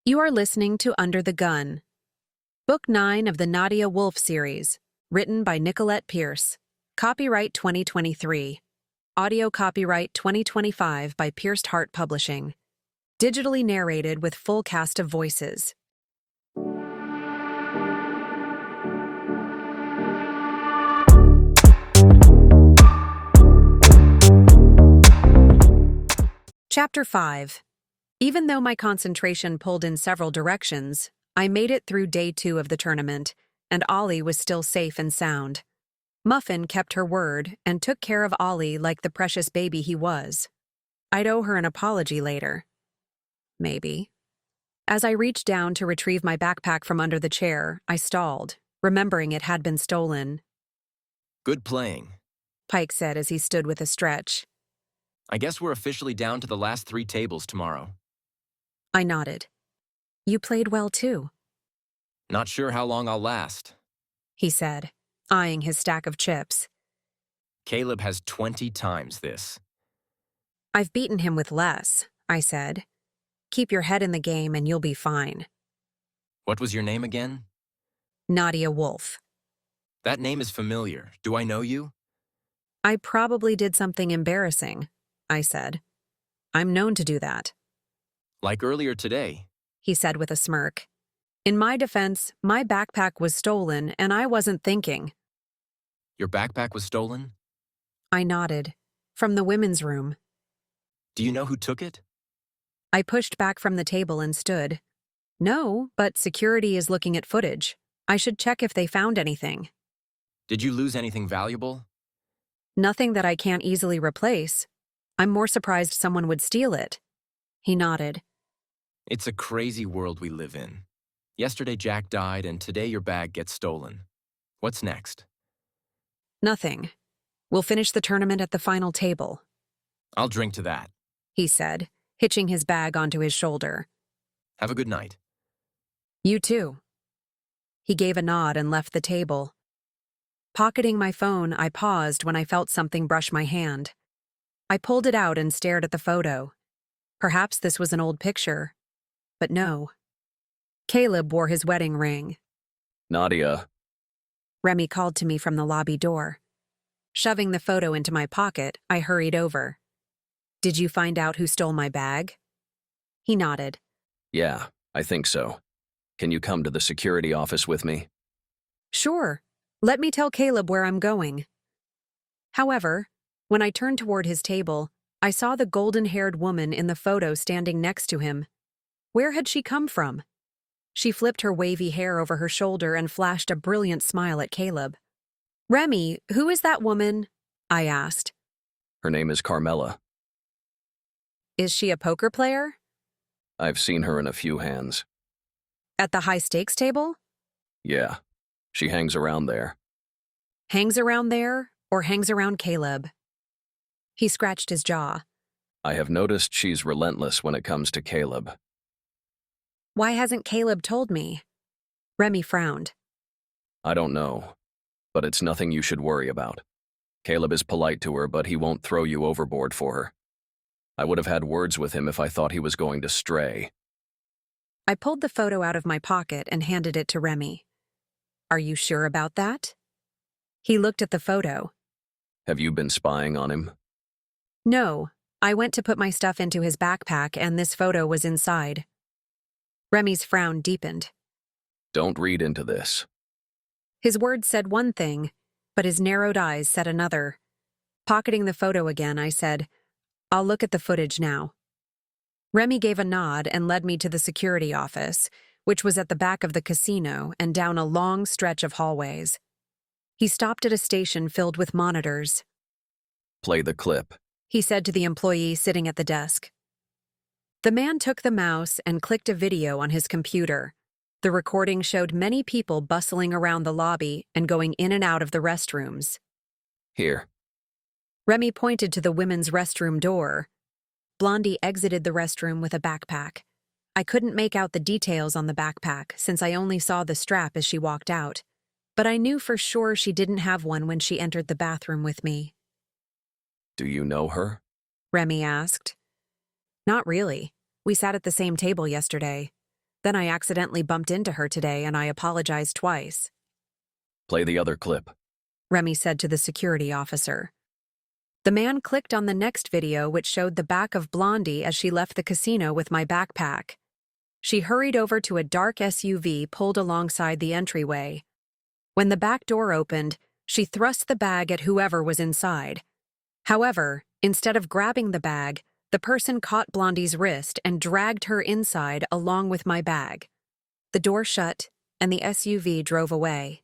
You are listening to Under the Gun, Book 9 of the Nadia Wolf Series, written by Nicolette Pierce. Copyright 2023. Audio copyright 2025 by Pierced Heart Publishing. Digitally narrated with full cast of voices. Chapter 5. Even though my concentration pulled in several directions, I made it through day 2 of the tournament, and Ollie was still safe and sound. Muffin kept her word and took care of Ollie like the precious baby he was. I'd owe her an apology later. Maybe. As I reached down to retrieve my backpack from under the chair, I stalled, remembering it had been stolen. Good playing. Pike said as he stood with a stretch. I guess we're officially down to the last 3 tables tomorrow. I nodded. You played well too, Not sure how long I'll last. he said, eyeing his stack of chips. Caleb has 20 times this. I've beaten him with less, I said. Keep your head in the game and you'll be fine. What was your name again? Nadia Wolf. That name is familiar. Do I know you? I probably did something embarrassing, I said. I'm known to do that, Like earlier today. he said with a smirk. In my defense, my backpack was stolen and I wasn't thinking. Your backpack was stolen? I nodded. From the women's room. Do you know who took it? I pushed back from the table and stood. No, but security is looking at footage. I should check if they found anything. Did you lose anything valuable? Nothing that I can't easily replace. I'm more surprised someone would steal it. He nodded. It's a crazy world we live in. Yesterday Jack died and today your bag gets stolen. What's next? Nothing. We'll finish the tournament at the final table, I'll drink to that. he said, hitching his bag onto his shoulder. Have a good night. You too. He gave a nod and left the table. Pocketing my phone, I paused when I felt something brush my hand. I pulled it out and stared at the photo. Perhaps this was an old picture. But no. Caleb wore his wedding ring. Nadia. Remy called to me from the lobby door. Shoving the photo into my pocket, I hurried over. Did you find out who stole my bag? He nodded. Yeah, I think so. Can you come to the security office with me? Sure. Let me tell Caleb where I'm going. However, when I turned toward his table, I saw the golden-haired woman in the photo standing next to him. Where had she come from? She flipped her wavy hair over her shoulder and flashed a brilliant smile at Caleb. Remy, who is that woman? I asked. Her name is Carmela. Is she a poker player? I've seen her in a few hands. At the high-stakes table? Yeah, she hangs around there. Hangs around there, or hangs around Caleb? He scratched his jaw. I have noticed she's relentless when it comes to Caleb. Why hasn't Caleb told me? Remy frowned. I don't know, but it's nothing you should worry about. Caleb is polite to her, but he won't throw you overboard for her. I would have had words with him if I thought he was going to stray. I pulled the photo out of my pocket and handed it to Remy. Are you sure about that? He looked at the photo. Have you been spying on him? No, I went to put my stuff into his backpack and this photo was inside. Remy's frown deepened. Don't read into this. His words said one thing, but his narrowed eyes said another. Pocketing the photo again, I said, I'll look at the footage now. Remy gave a nod and led me to the security office, which was at the back of the casino and down a long stretch of hallways. He stopped at a station filled with monitors. Play the clip, He said to the employee sitting at the desk. The man took the mouse and clicked a video on his computer. The recording showed many people bustling around the lobby and going in and out of the restrooms. Here. Remy pointed to the women's restroom door. Blondie exited the restroom with a backpack. I couldn't make out the details on the backpack since I only saw the strap as she walked out, but I knew for sure she didn't have one when she entered the bathroom with me. Do you know her? Remy asked. Not really. We sat at the same table yesterday. Then I accidentally bumped into her today and I apologized twice, Play the other clip. Remy said to the security officer. The man clicked on the next video, which showed the back of Blondie as she left the casino with my backpack. She hurried over to a dark SUV pulled alongside the entryway. When the back door opened, she thrust the bag at whoever was inside. However, instead of grabbing the bag, the person caught Blondie's wrist and dragged her inside along with my bag. The door shut, and the SUV drove away.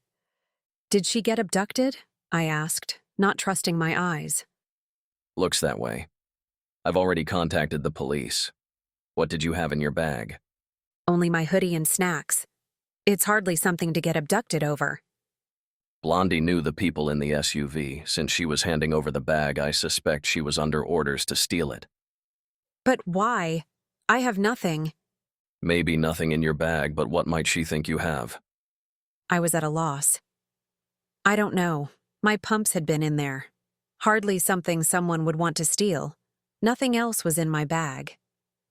Did she get abducted? I asked, not trusting my eyes. Looks that way. I've already contacted the police. What did you have in your bag? Only my hoodie and snacks. It's hardly something to get abducted over. Blondie knew the people in the SUV. Since she was handing over the bag, I suspect she was under orders to steal it. But why? I have nothing. Maybe nothing in your bag, but what might she think you have? I was at a loss. I don't know. My pumps had been in there. Hardly something someone would want to steal. Nothing else was in my bag.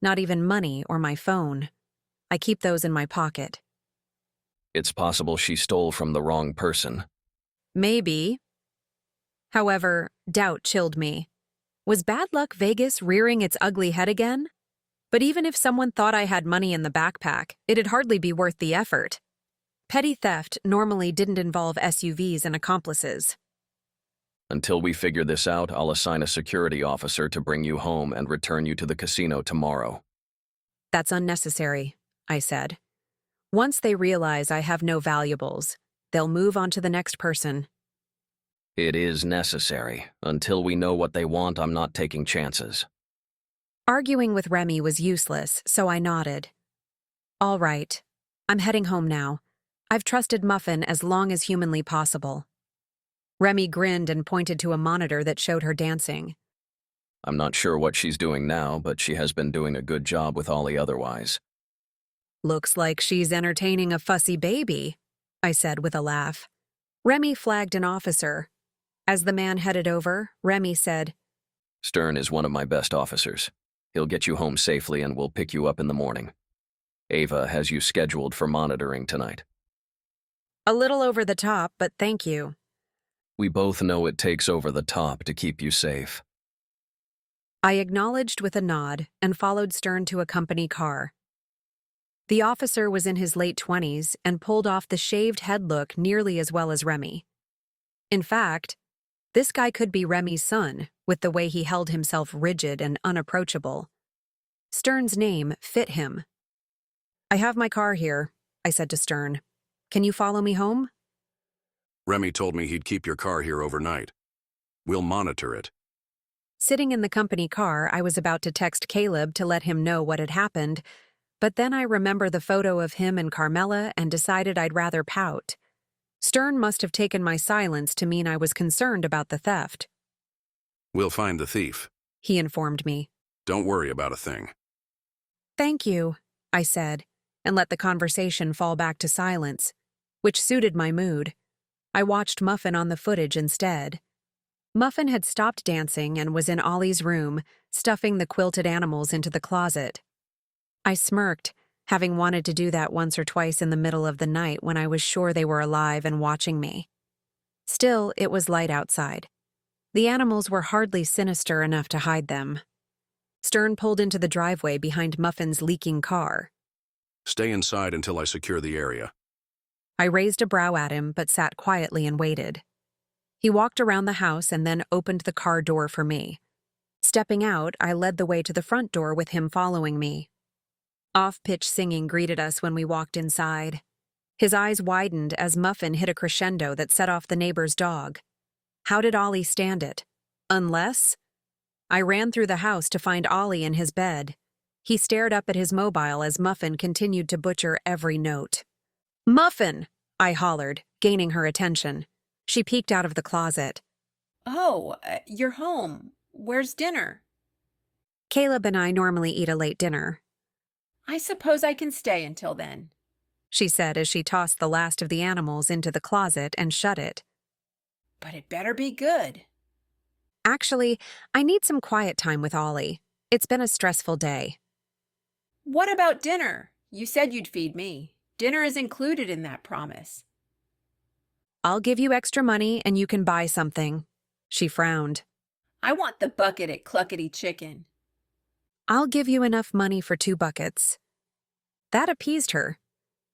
Not even money or my phone. I keep those in my pocket. It's possible she stole from the wrong person. Maybe. However, doubt chilled me. Was bad luck Vegas rearing its ugly head again? But even if someone thought I had money in the backpack, it'd hardly be worth the effort. Petty theft normally didn't involve SUVs and accomplices. Until we figure this out, I'll assign a security officer to bring you home and return you to the casino tomorrow. That's unnecessary, I said. Once they realize I have no valuables, they'll move on to the next person. It is necessary. Until we know what they want, I'm not taking chances. Arguing with Remy was useless, so I nodded. All right. I'm heading home now. I've trusted Muffin as long as humanly possible. Remy grinned and pointed to a monitor that showed her dancing. I'm not sure what she's doing now, but she has been doing a good job with Ollie otherwise. Looks like she's entertaining a fussy baby, I said with a laugh. Remy flagged an officer. As the man headed over, Remy said, Stern is one of my best officers. He'll get you home safely and we'll pick you up in the morning. Ava has you scheduled for monitoring tonight. A little over the top, but thank you. We both know it takes over the top to keep you safe. I acknowledged with a nod and followed Stern to a company car. The officer was in his late 20s and pulled off the shaved head look nearly as well as Remy. In fact, this guy could be Remy's son, with the way he held himself rigid and unapproachable. Stern's name fit him. I have my car here, I said to Stern. Can you follow me home? Remy told me he'd keep your car here overnight. We'll monitor it. Sitting in the company car, I was about to text Caleb to let him know what had happened, but then I remembered the photo of him and Carmela and decided I'd rather pout. Stern must have taken my silence to mean I was concerned about the theft. We'll find the thief, he informed me. Don't worry about a thing. Thank you, I said, and let the conversation fall back to silence, which suited my mood. I watched Muffin on the footage instead. Muffin had stopped dancing and was in Ollie's room, stuffing the quilted animals into the closet. I smirked, having wanted to do that once or twice in the middle of the night when I was sure they were alive and watching me. Still, it was light outside. The animals were hardly sinister enough to hide them. Stern pulled into the driveway behind Muffin's leaking car. Stay inside until I secure the area. I raised a brow at him, but sat quietly and waited. He walked around the house and then opened the car door for me. Stepping out, I led the way to the front door with him following me. Off-pitch singing greeted us when we walked inside. His eyes widened as Muffin hit a crescendo that set off the neighbor's dog. How did Ollie stand it? Unless? I ran through the house to find Ollie in his bed. He stared up at his mobile as Muffin continued to butcher every note. Muffin! I hollered, gaining her attention. She peeked out of the closet. Oh, you're home. Where's dinner? Caleb and I normally eat a late dinner, I suppose I can stay until then. she said as she tossed the last of the animals into the closet and shut it. But it better be good. Actually, I need some quiet time with Ollie. It's been a stressful day. What about dinner? You said you'd feed me. Dinner is included in that promise. I'll give you extra money and you can buy something. She frowned. I want the bucket at Cluckety Chicken. I'll give you enough money for 2 buckets. That appeased her.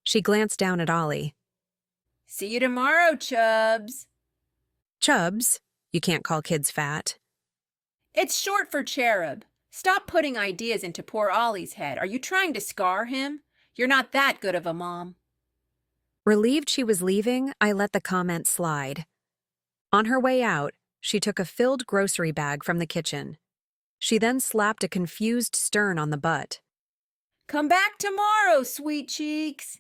She glanced down at Ollie. See you tomorrow, Chubs. Chubs? You can't call kids fat. It's short for cherub. Stop putting ideas into poor Ollie's head. Are you trying to scar him? You're not that good of a mom. Relieved she was leaving, I let the comment slide. On her way out, she took a filled grocery bag from the kitchen. She then slapped a confused stern on the butt. Come back tomorrow, sweet cheeks.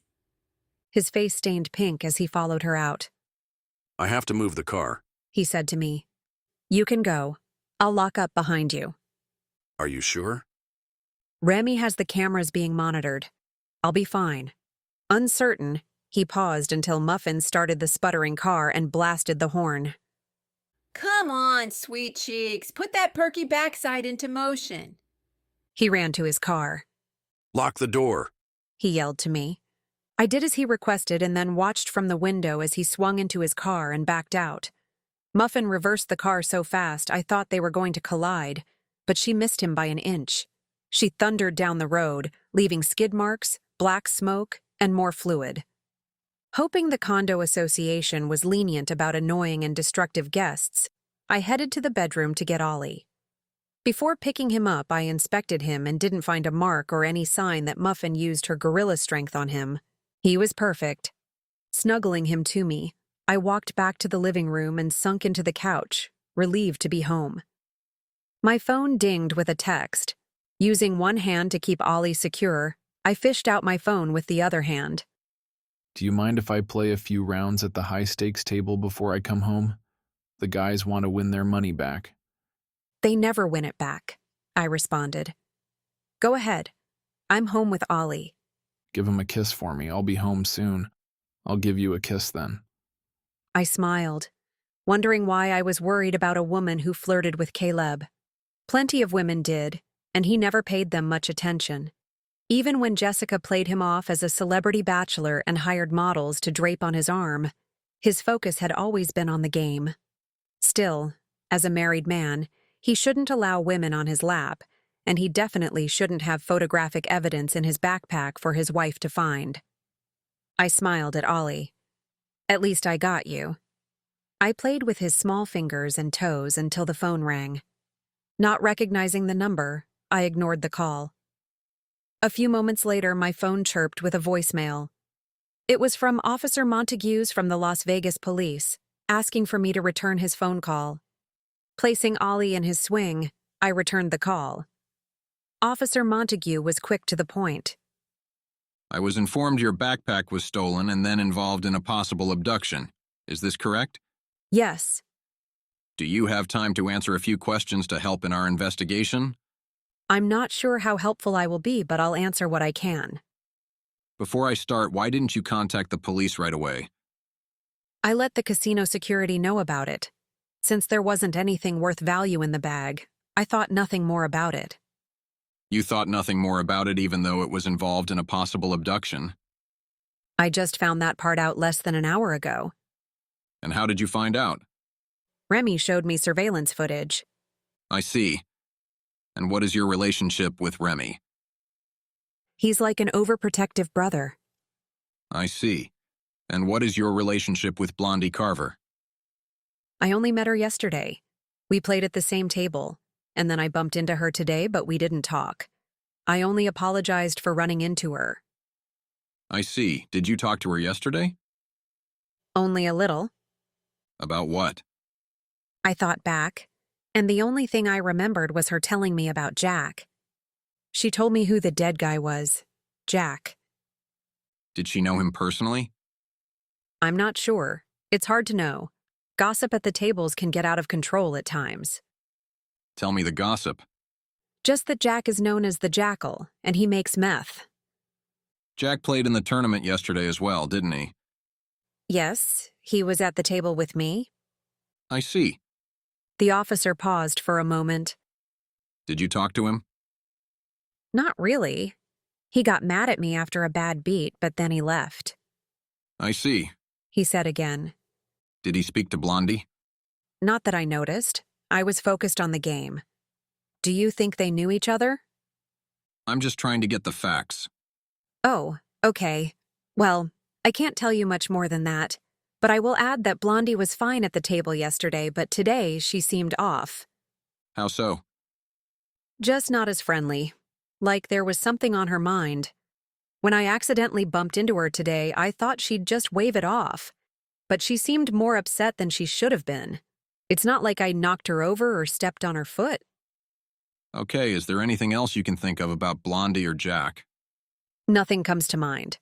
His face stained pink as he followed her out. I have to move the car. He said to me. You can go. I'll lock up behind you. Are you sure? Remy has the cameras being monitored. I'll be fine. Uncertain, he paused until Muffin started the sputtering car and blasted the horn. Come on, sweet cheeks. Put that perky backside into motion. He ran to his car. Lock the door. He yelled to me. I did as he requested and then watched from the window as he swung into his car and backed out. Muffin reversed the car so fast I thought they were going to collide, but she missed him by an inch. She thundered down the road, leaving skid marks, black smoke, and more fluid. Hoping the condo association was lenient about annoying and destructive guests, I headed to the bedroom to get Ollie. Before picking him up, I inspected him and didn't find a mark or any sign that Muffin used her gorilla strength on him. He was perfect. Snuggling him to me, I walked back to the living room and sunk into the couch, relieved to be home. My phone dinged with a text. Using one hand to keep Ollie secure, I fished out my phone with the other hand. Do you mind if I play a few rounds at the high-stakes table before I come home? The guys want to win their money back. They never win it back, I responded. Go ahead. I'm home with Ollie. Give him a kiss for me. I'll be home soon. I'll give you a kiss then. I smiled, wondering why I was worried about a woman who flirted with Caleb. Plenty of women did, and he never paid them much attention. Even when Jessica played him off as a celebrity bachelor and hired models to drape on his arm, his focus had always been on the game. Still, as a married man, he shouldn't allow women on his lap, and he definitely shouldn't have photographic evidence in his backpack for his wife to find. I smiled at Ollie. At least I got you. I played with his small fingers and toes until the phone rang. Not recognizing the number, I ignored the call. A few moments later, my phone chirped with a voicemail. It was from Officer Montagues from the Las Vegas police, asking for me to return his phone call. Placing Ollie in his swing, I returned the call. Officer Montague was quick to the point. I was informed your backpack was stolen and then involved in a possible abduction. Is this correct? Yes. Do you have time to answer a few questions to help in our investigation? I'm not sure how helpful I will be, but I'll answer what I can. Before I start, why didn't you contact the police right away? I let the casino security know about it. Since there wasn't anything worth value in the bag, I thought nothing more about it. You thought nothing more about it even though it was involved in a possible abduction. I just found that part out less than an hour ago. And how did you find out? Remy showed me surveillance footage. I see. And what is your relationship with Remy? He's like an overprotective brother. I see. And what is your relationship with Blondie Carver? I only met her yesterday. We played at the same table, and then I bumped into her today, but we didn't talk. I only apologized for running into her. I see. Did you talk to her yesterday? Only a little. About what? I thought back, and the only thing I remembered was her telling me about Jack. She told me who the dead guy was, Jack. Did she know him personally? I'm not sure. It's hard to know. Gossip at the tables can get out of control at times. Tell me the gossip. Just that Jack is known as the Jackal, and he makes meth. Jack played in the tournament yesterday as well, didn't he? Yes, he was at the table with me. I see. The officer paused for a moment. Did you talk to him? Not really. He got mad at me after a bad beat, but then he left. I see. He said again. Did he speak to Blondie? Not that I noticed. I was focused on the game. Do you think they knew each other? I'm just trying to get the facts. Oh, okay. Well, I can't tell you much more than that. But I will add that Blondie was fine at the table yesterday, but today she seemed off. How so? Just not as friendly. Like there was something on her mind. When I accidentally bumped into her today, I thought she'd just wave it off. But she seemed more upset than she should have been. It's not like I knocked her over or stepped on her foot. Okay, is there anything else you can think of about Blondie or Jack? Nothing comes to mind.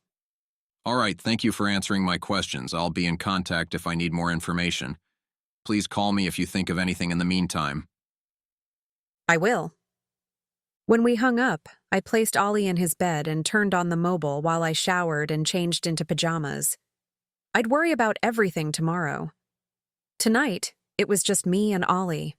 All right, thank you for answering my questions. I'll be in contact if I need more information. Please call me if you think of anything in the meantime. I will. When we hung up, I placed Ollie in his bed and turned on the mobile while I showered and changed into pajamas. I'd worry about everything tomorrow. Tonight, it was just me and Ollie.